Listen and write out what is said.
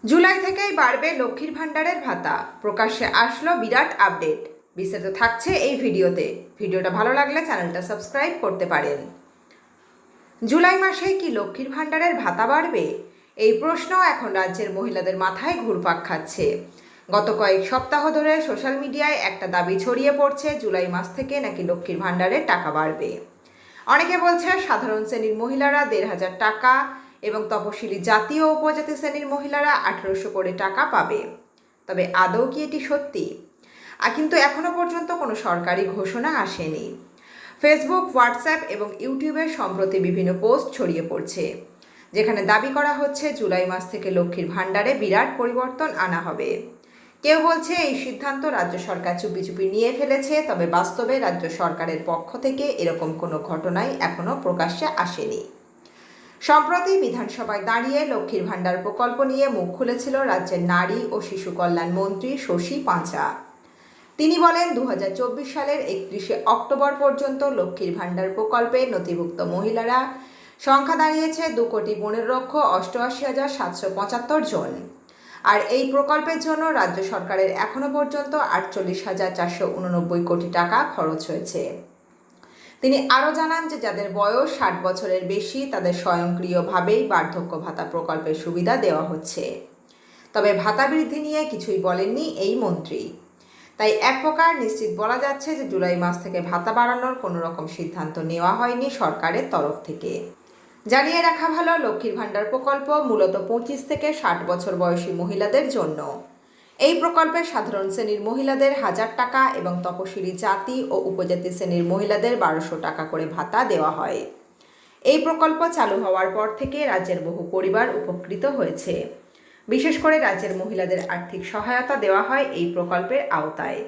জুলাই থেকেই বাড়বে লক্ষ্মীর ভাণ্ডারের ভাতা। প্রকাশ্যে আসলো বিরাট আপডেট। বিস্তারিত থাকছে এই ভিডিওতে। ভিডিওটা ভালো লাগলে চ্যানেলটা সাবস্ক্রাইব করতে পারেন। জুলাই মাসে কি লক্ষ্মীর ভাণ্ডারের ভাতা বাড়বে? এই প্রশ্ন এখন রাজ্যের মহিলাদের মাথায় ঘুরপাক খাচ্ছে। গত কয়েক সপ্তাহ ধরে সোশ্যাল মিডিয়ায় একটা দাবি ছড়িয়ে পড়ছে, জুলাই মাস থেকে নাকি লক্ষ্মীর ভাণ্ডারের টাকা বাড়বে। অনেকে বলছে সাধারণ শ্রেণীর মহিলারা ১,৫০০ টাকা এবং তপশিলি জাতি ও উপজাতি শ্রেণীর মহিলারা ১,৮০০ করে টাকা পাবে। তবে আদৌ কি এটি সত্যি? কিন্তু এখনো পর্যন্ত কোনো সরকারি ঘোষণা আসেনি। ফেসবুক, হোয়াটসঅ্যাপ এবং ইউটিউবে সম্প্রতি বিভিন্ন পোস্ট ছড়িয়ে পড়ছে, যেখানে দাবি করা হচ্ছে জুলাই মাস থেকে লক্ষ্মীর ভাণ্ডারে বিরাট পরিবর্তন আনা হবে। কেউ বলছে এই সিদ্ধান্ত রাজ্য সরকার চুপি চুপি নিয়ে ফেলেছে, তবে বাস্তবে রাজ্য সরকারের পক্ষ থেকে এরকম কোনো ঘটনাই এখনো প্রকাশ্যে আসেনি। সম্প্রতি বিধানসভায় দাঁড়িয়ে লক্ষ্মীর ভাণ্ডার প্রকল্প নিয়ে মুখ খুলেছিল রাজ্যের নারী ও শিশু কল্যাণ মন্ত্রী শশী পাঁচা। তিনি বলেন, ২০২৪ সালের ৩১শে অক্টোবর পর্যন্ত লক্ষ্মীর ভাণ্ডার প্রকল্পে নথিভুক্ত মহিলারা সংখ্যা দাঁড়িয়েছে ২,১৫,৮৮,৭৭৫ জন। আর এই প্রকল্পের জন্য রাজ্য সরকারের এখনো পর্যন্ত ৪৮,৪৮৯ কোটি টাকা খরচ হয়েছে। তিনি আরও জানান যে যাদের বয়স ৬০ বছরের বেশি তাদের স্বয়ংক্রিয়ভাবেই বার্ধক্য ভাতা প্রকল্পের সুবিধা দেওয়া হচ্ছে। তবে ভাতা বৃদ্ধি নিয়ে কিছুই বলেননি এই মন্ত্রী। তাই এক প্রকার নিশ্চিত বলা যাচ্ছে যে জুলাই মাস থেকে ভাতা বাড়ানোর কোনো রকম সিদ্ধান্ত নেওয়া হয়নি সরকারের তরফ থেকে। জানিয়ে রাখা ভালো, লক্ষ্মীর ভাণ্ডার প্রকল্প মূলত ২৫ থেকে ৬০ বছর বয়সী মহিলাদের জন্য। এই প্রকল্পে সাধারণ শ্রেণীর মহিলাদের ১,০০০ টাকা এবং তপশিলি জাতি ও উপজাতি শ্রেণীর মহিলাদের ১,২০০ টাকা করে ভাতা দেওয়া হয়। এই প্রকল্প চালু হওয়ার পর থেকে রাজ্যের বহু পরিবার উপকৃত হয়েছে। বিশেষ করে রাজ্যের মহিলাদের আর্থিক সহায়তা দেওয়া হয় এই প্রকল্পের আওতায়।